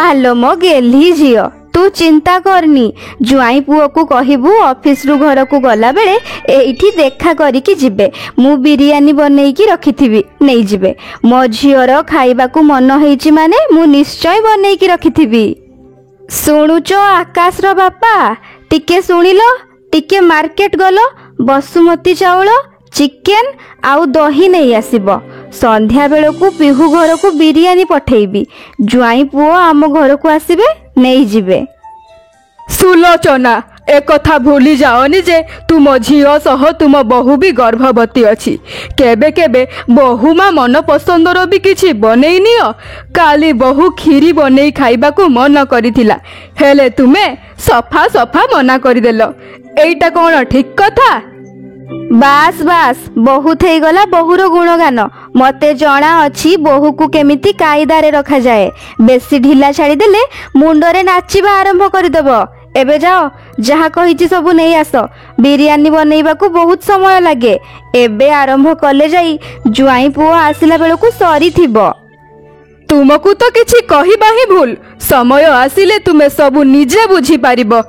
आलो मो गेली झियो तू चिंता करनी जुआई पुओ को कहबू ऑफिस रु घर को गला बेले एठी देखा करिकी जिबे मु बिरियानी बनेइकी रखिथिबी नहीं जिबे मो झियोर खाइबा को मन हेइची माने मु निश्चय बनेइकी रखिथिबी। सुनुचो आकाश रो बापा टिके सुनिलो टिके मार्केट गलो बसुमती चाउल चिकेन आउ दही नहीं आसीबो संध्या बेल को पिहू घर को बिरियानी पठेइबी जुआई पुओ आम घर को आसीबे नहीं जिबे। सुलोचना एक कथा भूली जाओनी जे तुम झियो सह तुम बहु भी गर्भवती अछि केबे केबे बहु मा मन पसंदर भी किछि बनेई नियो काली बहु खीरी बनेई खाइबा को मन करिथिला हेले तुमे सफा सफा मना करिदेलो एइटा कोन ठीक कथा। बास बास बहुत ही गला बहुर गुणगान मते जना अछि बहु को केमिति कायदारे रखा जाए बेसी ढिला छाड़ी देले मुंडरे नाचिबा आरंभ करदेब एबे जाओ जहा कहिछि सब नहीं आस बिरियानी बनैबा को बहुत समय लागे एबे आरंभ कले जाई जुआई पुओ आसिला बेल को सरी थिबो। तुमको तो किछि कहिबा ही भूल समय आसिले तुमे सब निजे बुझी पारिबो।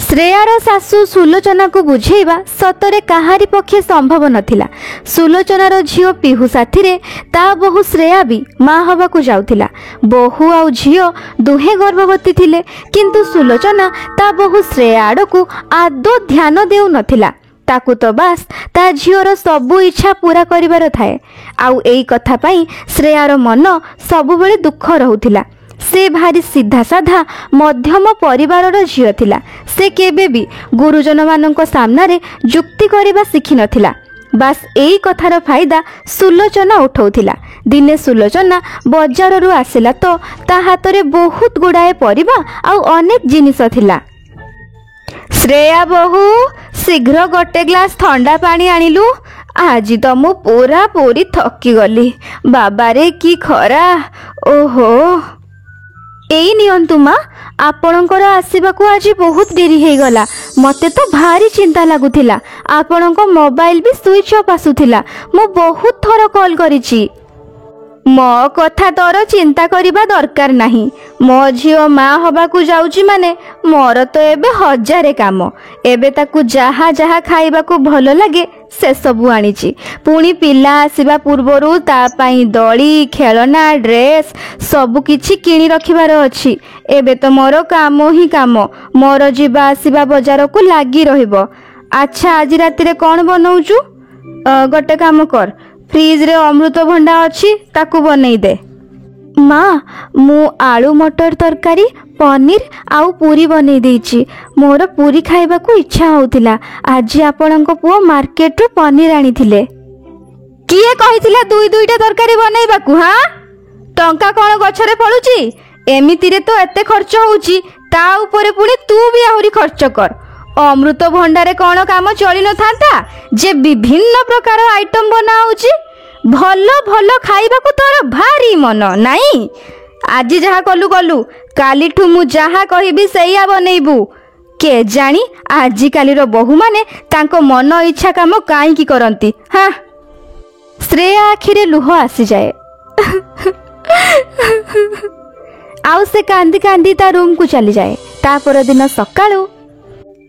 श्रेयार सासु सुलोचना को बुझेइबा सतरे काहारी पक्षे संभव नथिला। सुलोचनार झियो पिहू साथी रे ता बहु श्रेया भी माँ हवा को जाउथिला बहु आउ झियो दुहे गर्भवती थिले किंतु सुलोचना ता बहु श्रेया आड़ को आदो ध्यान देउ नथिला ताकू तो बास ता झियोर सबु इच्छा पूरा करिवार थाए आउ एई कथा पई श्रेयार मन सबुबेले दुख रहुथिला। से भारी सीधा साधा मध्यम परिवार झियो थिला से केबे भी गुरुजन मानक सामना रे जुक्ति करबा शिखि नथिला बास एई कथार फायदा सुलोचना उठाउथिला। दिने सुलोचना बाजार रु आसिला तो ता हाथ रे बहुत गुड़ाए परिबा आउ अनेक जिनिस थिला। श्रेया बहु शीघ्र गोटे ग्लास ठंडा पानी आनिलु आज तो मु पूरा पूरी थकी गली बाबारे की खरा ओहो एई नियंतु माँ आपणकर आसवाक आज बहुत डेरी हो गला मते तो भारी चिंता लगुला आपण मोबाइल भी स्विच ऑफ आसुथिला मु बहुत थर कॉल करिछि मो कथा तोर चिंता करिबा दरकार नहीं मो झियो माँ हबाकू जाउची माने मोर तो एबे हजारे काम एबे ताकू जहा जहा खाइबा को भलो लागे से सबु आनिछि पुणी पिला आसीबा पूर्वरु ता पई दड़ी खेलना ड्रेस सबु किछि किणी रखिबार अछि एबे तो मोर काम ही काम मोर जीवा आसीबा बाजार को लागी रहिबो। अच्छा आज राति रे कोन बनौचु गोटे काम कर फ्रिज रे अमृतभंडा अछि ताकू बनै दे। माँ मु आलू मटर तरकारी पनीर आउ पूरी बनै देछि मोर पूरी खाइबा को इच्छा होतिला आज आपणक पुओ मार्केट रो पनीर आनी थिले किए कहिथिला दुई दुईटा तरकारी बनैबा को हां टंका कोन गछरे फळुची एमिति रे तो एते खर्च होउची ता ऊपर पुणी तू भी आहुरी खर्च कर अमृत भंडारे कोन काम चली न थांता जे विभिन्न प्रकार आइटम बनाउची भलो भलो खाइबा को तोर भारी मन नाही आज जहा कलु कलु काली ठु मु जहा कहिबी सेया बनेइबू के जानी आजि काली रो बहु माने तांको मन इच्छा काम काई की करंती। हां श्रेया आखिरे लुह आसी जाए आउ से कांदी कांदी ता रूम को चली जाए ता पर दिन सकाळू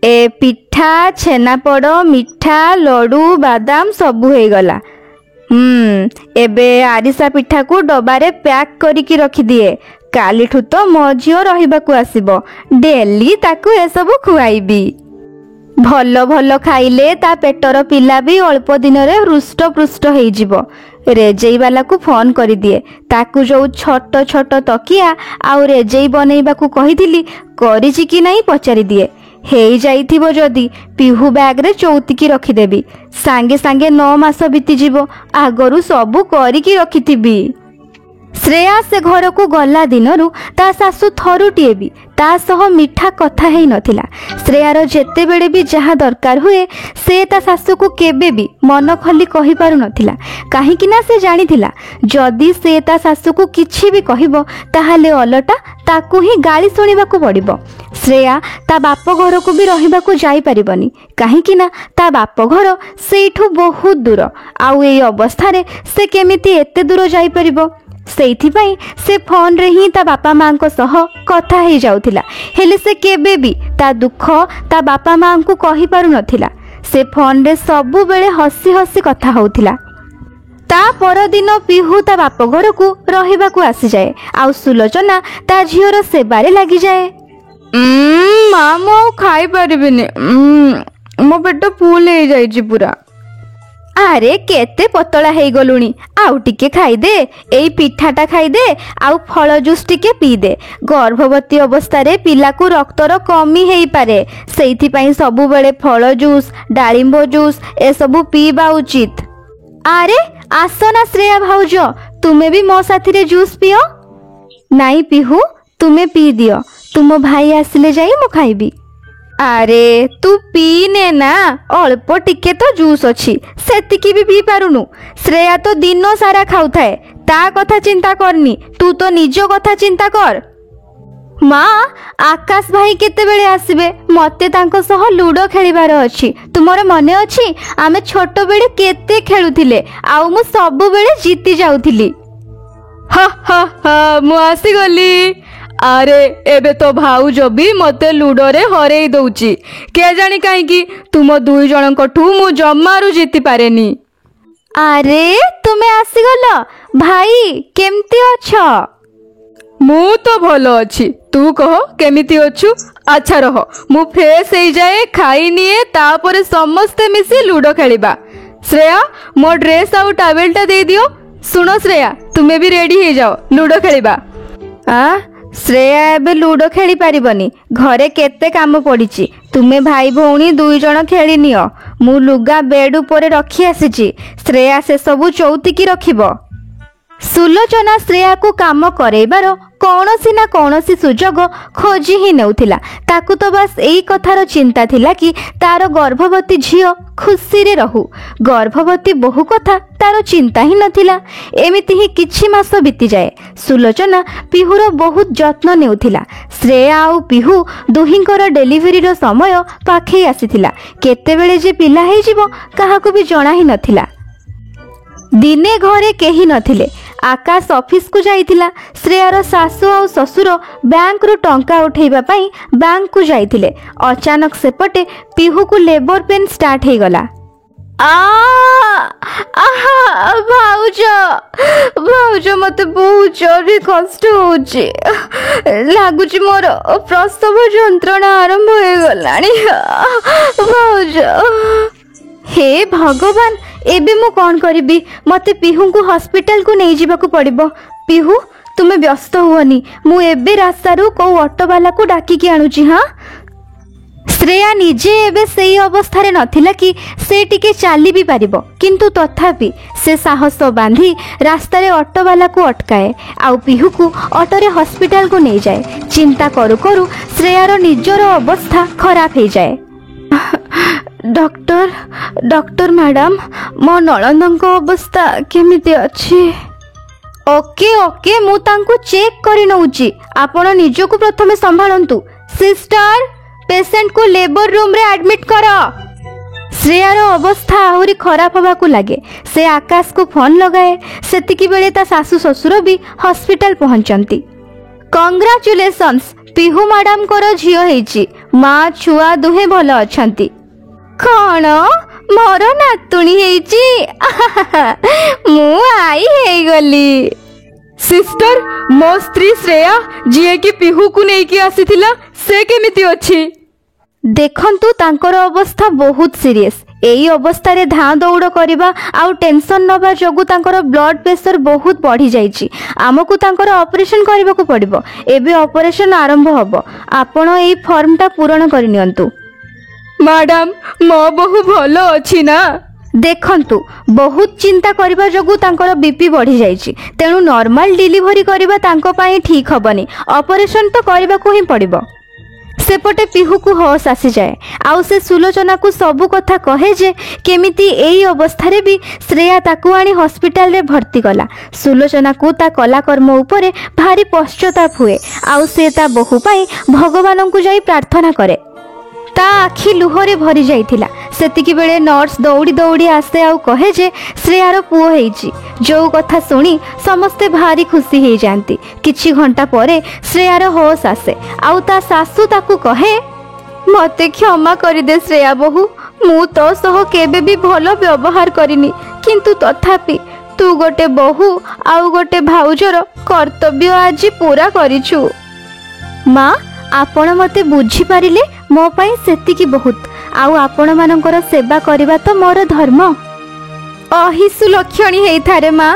ए पिठा छेनापोड़ मिठा लडू बादाम सबू हो गला एबे आरिसा पिठा को डबारे पैक करिकी रखी दिए काली ठु तो मो झियो रहिबाकू आसीबो डेली ताकू ए सब खुआइबी भलो भलो खाइले ता पेटर पिला भी अल्प दिन रे हृष्ट पृष्ट हो जिवो रेजेई वाला को फोन कर दिए ताकू जो छोट छोट तकिया आउ रेजेई बनैबाकू कहिथिली करिछि कि नहीं पचारि दिए हेई जाइथिबो जदी पिहू बैग रे चौतिकी रखिदेबी सांगे सांगे 9 मास बीती जीवो आगरू सबू करिकी रखिथिबी। श्रेया से घर को गला दिनरू ता सासु थरुटिए भी ता सह मिठा कथा है नथिला श्रेयार जेते बेले भी जहा दरकार हुए से ता सासु को केबे भी मन खली कहि पारु नथिला काहे कि ना से जानिथिला जदी से ता सासु को किछि भी कहिबो ताहाले अलटा ताकू ही गाली सुनिबा को पड़िबो ଶ୍ରେୟା ତା ବାପ ଘରକୁ ବି ରହିବାକୁ ଯାଇପାରିବନି, କାହିଁକି ନା ତା ବାପ ଘର ସେଇଠୁ ବହୁତ ଦୂର। ଆଉ ଏଇ ଅବସ୍ଥାରେ ସେ କେମିତି ଏତେ ଦୂର ଯାଇପାରିବ? ସେଇଥିପାଇଁ ସେ ଫୋନରେ ହିଁ ତା ବାପା ମାଙ୍କ ସହ କଥା ହେଇଯାଉଥିଲା, ହେଲେ ସେ କେବେ ବି ତା ଦୁଃଖ ତା ବାପା ମାଙ୍କୁ କହିପାରୁନଥିଲା। ସେ ଫୋନରେ ସବୁବେଳେ ହସି ହସି କଥା ହଉଥିଲା। ତା ପରଦିନ ପିହୁ ତା ବାପ ଘରକୁ ରହିବାକୁ ଆସିଯାଏ, ଆଉ ସୁଲୋଚନା ତା ଝିଅର ସେବାରେ ଲାଗିଯାଏ। ମା, ମୁଁ ଆଉ ଖାଇପାରିବିନି, ମୋ ପେଟ ଫୁଲ ହେଇଯାଇଛି ପୁରା। ଆରେ କେତେ ପତଳା ହେଇଗଲୁଣି, ଆଉ ଟିକେ ଖାଇଦେ, ଏଇ ପିଠାଟା ଖାଇଦେ, ଆଉ ଫଳ ଜୁସ୍ ଟିକେ ପିଇଦେ। ଗର୍ଭବତୀ ଅବସ୍ଥାରେ ପିଲାକୁ ରକ୍ତର କମି ହେଇପାରେ, ସେଇଥିପାଇଁ ସବୁବେଳେ ଫଳ ଜୁସ୍, ଡାଳିମ୍ବ ଜୁସ୍ ଏସବୁ ପିଇବା ଉଚିତ। ଆରେ ଆସ ନା ଶ୍ରେୟା ଭାଉଜ, ତୁମେ ବି ମୋ ସାଥିରେ ଜୁସ୍ ପିଅ। ନାଇଁ ପିହୁ, ତୁମେ ପିଇ ଦିଅ, ତୁମ ଭାଇ ଆସିଲେ ଯାଇ ମୁଁ ଖାଇବି। ଆରେ ତୁ ପିଇନେ ନା, ଅଳ୍ପ ଟିକେ ତ ଜୁସ୍ ଅଛି, ସେତିକି ବି ପିଇ ପାରୁନୁ? ଶ୍ରେୟା ତ ଦିନ ସାରା ଖାଉଥାଏ, ତା କଥା ଚିନ୍ତା କରନି, ତୁ ତ ନିଜ କଥା ଚିନ୍ତା କର। ମା, ଆକାଶ ଭାଇ କେତେବେଳେ ଆସିବେ? ମତେ ତାଙ୍କ ସହ ଲୁଡୋ ଖେଳିବାର ଅଛି। ତୁମର ମନେ ଅଛି ଆମେ ଛୋଟବେଳେ କେତେ ଖେଳୁଥିଲେ, ଆଉ ମୁଁ ସବୁବେଳେ ଜିତି ଯାଉଥିଲି। ହା ହା ହା, ମୁଁ ଆସିଗଲି। ଆରେ ଏବେ ତ ଭାଉଜ ବି ମତେ ଲୁଡୋରେ ହରେଇ ଦଉଛି, କେଜାଣି କାହିଁକି? ତୁମ ଦୁଇ ଜଣଙ୍କଠୁ ମୁଁ ଜମାରୁ ଜିତି ପାରେନି। ଆରେ ତୁମେ ଆସିଗଲ, ଭାଇ କେମିତି ଅଛ? ମୁଁ ତ ଭଲ ଅଛି, ତୁ କହ କେମିତି ଅଛୁ? ଆଚ୍ଛା ରହ, ମୁଁ ଫ୍ରେଶ ହେଇଯାଏ, ଖାଇନିଏ, ତାପରେ ସମସ୍ତେ ମିଶି ଲୁଡୋ ଖେଳିବା। ଶ୍ରେୟା, ମୋ ଡ୍ରେସ୍ ଆଉ ଟାୱେଲଟା ଦେଇଦିଅ। ଶୁଣ ଶ୍ରେୟା, ତୁମେ ବି ରେଡି ହେଇଯାଅ, ଲୁଡୋ ଖେଳିବା। ଶ୍ରେୟା ଏବେ ଲୁଡୋ ଖେଳି ପାରିବନି, ଘରେ କେତେ କାମ ପଡ଼ିଛି। ତୁମେ ଭାଇ ଭଉଣୀ ଦୁଇ ଜଣ ଖେଳିନିଅ, ମୁଁ ଲୁଗା ବେଡ୍ ଉପରେ ରଖି ଆସିଛି। ଶ୍ରେୟା ସେସବୁ ଚଉତିକି ରଖିବ। ସୁଲୋଚନା ଶ୍ରେୟାକୁ କାମ କରେଇବାର କୌଣସି ନା କୌଣସି ସୁଯୋଗ ଖୋଜି ହିଁ ନେଉଥିଲା। ତାକୁ ତ ବାସ୍ ଏଇ କଥାର ଚିନ୍ତା ଥିଲା କି ତାର ଗର୍ଭବତୀ ଝିଅ ଖୁସିରେ ରହୁ। ଗର୍ଭବତୀ ବୋହୂ କଥା ତାର ଚିନ୍ତା ହିଁ ନଥିଲା। ଏମିତି ହିଁ କିଛି ମାସ ବିତିଯାଏ। ସୁଲୋଚନା ପିହୁର ବହୁତ ଯତ୍ନ ନେଉଥିଲା। ଶ୍ରେୟା ଆଉ ପିହୁ ଦୁହିଁଙ୍କର ଡେଲିଭରିର ସମୟ ପାଖେଇ ଆସିଥିଲା। କେତେବେଳେ ଯେ ପିଲା ହେଇଯିବ କାହାକୁ ବି ଜଣା ହିଁ ନଥିଲା। ଦିନେ ଘରେ କେହି ନଥିଲେ। ଆକାଶ ଅଫିସକୁ ଯାଇଥିଲା। ଶ୍ରେୟାର ଶାଶୁ ଆଉ ଶ୍ୱଶୁର ବ୍ୟାଙ୍କରୁ ଟଙ୍କା ଉଠେଇବା ପାଇଁ ବ୍ୟାଙ୍କକୁ ଯାଇଥିଲେ। ଅଚାନକ ସେପଟେ ପିହୁକୁ ଲେବର ପେନ୍ ଷ୍ଟାର୍ଟ ହେଇଗଲା। ଭାଉଜ ମତେ ବହୁତ ଜୋରରେ କଷ୍ଟ ହଉଛି, ଲାଗୁଛି ମୋର ପ୍ରସବ ଯନ୍ତ୍ରଣା ଆରମ୍ଭ ହେଇଗଲାଣି। ଭାଉଜ, ହେ ଭଗବାନ, ଏବେ ମୁଁ କ'ଣ କରିବି? ମତେ ପିହୁଙ୍କୁ ହସ୍ପିଟାଲକୁ ନେଇଯିବାକୁ ପଡ଼ିବ। ପିହୁ, ତୁମେ ବ୍ୟସ୍ତ ହୁଅନି, ମୁଁ ଏବେ ରାସ୍ତାରୁ କୋଉ ଅଟୋବାଲାକୁ ଡାକିକି ଆଣୁଛି। ଶ୍ରେୟା ନିଜେ ଏବେ ସେଇ ଅବସ୍ଥାରେ ନଥିଲା କି ସେ ଟିକେ ଚାଲି ବି ପାରିବ, କିନ୍ତୁ ତଥାପି ସେ ସାହସ ବାନ୍ଧି ରାସ୍ତାରେ ଅଟୋବାଲାକୁ ଅଟକାଏ, ଆଉ ପିହୁକୁ ଅଟୋରେ ହସ୍ପିଟାଲକୁ ନେଇଯାଏ। ଚିନ୍ତା କରୁ କରୁ ଶ୍ରେୟାର ନିଜର ଅବସ୍ଥା ଖରାପ ହେଇଯାଏ। ଡକ୍ଟର ମ୍ୟାଡାମ, ମୋ ନଣନ୍ଦଙ୍କ ଅବସ୍ଥା କେମିତି ଅଛି? ଓକେ, ମୁଁ ତାଙ୍କୁ ଚେକ୍ କରି ନେଉଛି। ଆପଣ ନିଜକୁ ପ୍ରଥମେ ସମ୍ଭାଳନ୍ତୁ। ସିଷ୍ଟର, ପେସେଣ୍ଟକୁ ଲେବର ରୁମ୍ରେ ଆଡମିଟ୍ କର। ଶ୍ରେୟାର ଅବସ୍ଥା ଆହୁରି ଖରାପ ହେବାକୁ ଲାଗେ। ସେ ଆକାଶକୁ ଫୋନ୍ ଲଗାଏ। ସେତିକି ବେଳେ ତା ଶାଶୁ ଶ୍ୱଶୁର ବି ହସ୍ପିଟାଲ ପହଞ୍ଚନ୍ତି। କଂଗ୍ରାଚୁଲେସନ୍ସ, ପିହୁ ମ୍ୟାଡାମଙ୍କର ଝିଅ ହେଇଛି। ମା ଛୁଆ ଦୁହେଁ ଭଲ ଅଛନ୍ତି। କ'ଣ ମୋର ନାତୁଣୀ ହେଇଛି? ମୁଁ ଆଈ ହେଇଗଲି। ସିଷ୍ଟର, ମୋ ସ୍ତ୍ରୀ ଶ୍ରେୟା ଯିଏକି ପିହୁକୁ ନେଇକି ଆସିଥିଲା, ସେ କେମିତି ଅଛି? ଦେଖନ୍ତୁ, ତାଙ୍କର ଅବସ୍ଥା ବହୁତ ସିରିୟସ୍। ଏଇ ଅବସ୍ଥାରେ ଧାଁ ଦୌଡ଼ କରିବା ଆଉ ଟେନସନ୍ ନେବା ଯୋଗୁଁ ତାଙ୍କର ବ୍ଲଡ୍ ପ୍ରେସର ବହୁତ ବଢ଼ିଯାଇଛି। ଆମକୁ ତାଙ୍କର ଅପରେସନ୍ କରିବାକୁ ପଡ଼ିବ। ଏବେ ଅପରେସନ୍ ଆରମ୍ଭ ହେବ। ଆପଣ ଏଇ ଫର୍ମଟା ପୂରଣ କରିନିଅନ୍ତୁ। ମ୍ୟାଡାମ, ମୋ ବୋହୂ ଭଲ ଅଛି ନା? ଦେଖନ୍ତୁ, ବହୁତ ଚିନ୍ତା କରିବା ଯୋଗୁଁ ତାଙ୍କର ବିପି ବଢ଼ିଯାଇଛି। ତେଣୁ ନର୍ମାଲ ଡେଲିଭରି କରିବା ତାଙ୍କ ପାଇଁ ଠିକ୍ ହେବନି। ଅପରେସନ୍ ତ କରିବାକୁ ହିଁ ପଡ଼ିବ। सेपटे पिहू को होश आसी जाए आउ से सुलोचना को सबु कथा कहे जे केमिति एई अवस्था रे भी श्रेया ताकू आनी हॉस्पिटल रे भर्ती कला। सुलोचना को ता कलाकर्म उपरे भारी पश्चाताप हुए आउ से ता बहु पाई भगवान को जाई प्रार्थना करे। ता आखि लुहरे भरी जाइथिला। सेतिकी बेले नर्स दौड़ी दौड़ी आसे आउ कहे जे श्रेयार पुओ हेइची। जो कथा सुनी समस्ते भारी खुशी हो जाती। किछि घंटा परे श्रेयार होश आसे आउ ता सासू ताकू कहे मते क्षमा कर दे श्रेया बहु, मु तो सह केबे भी भलो व्यवहार करिनी, किंतु तथापि तू गोटे बहु आउ गोटे भाउजर कर्तव्य आज पूरा करिछु। माँ आपण मते बुझी पारिले मो पाई सेतिकी बहुत, आउ आपण मानकर सेवा करबा तो मोर धर्म। अहि सुलक्षणी हेई थारे माँ।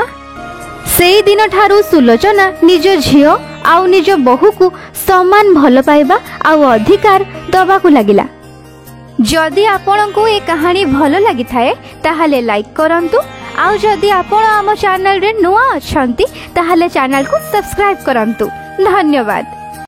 सेई दिन ठारू सुलोचना निज झियो आउ निज बहु को समान भल पाइबा आउ अधिकार दबाकू लागिला। जदि आपण को ए कहानी भल लगी थाए ताहले लाइक करंतु, आउ जदि आपण आम चैनल रे नुआ अछंती ताहले चैनल को सब्सक्राइब करंतु। धन्यवाद।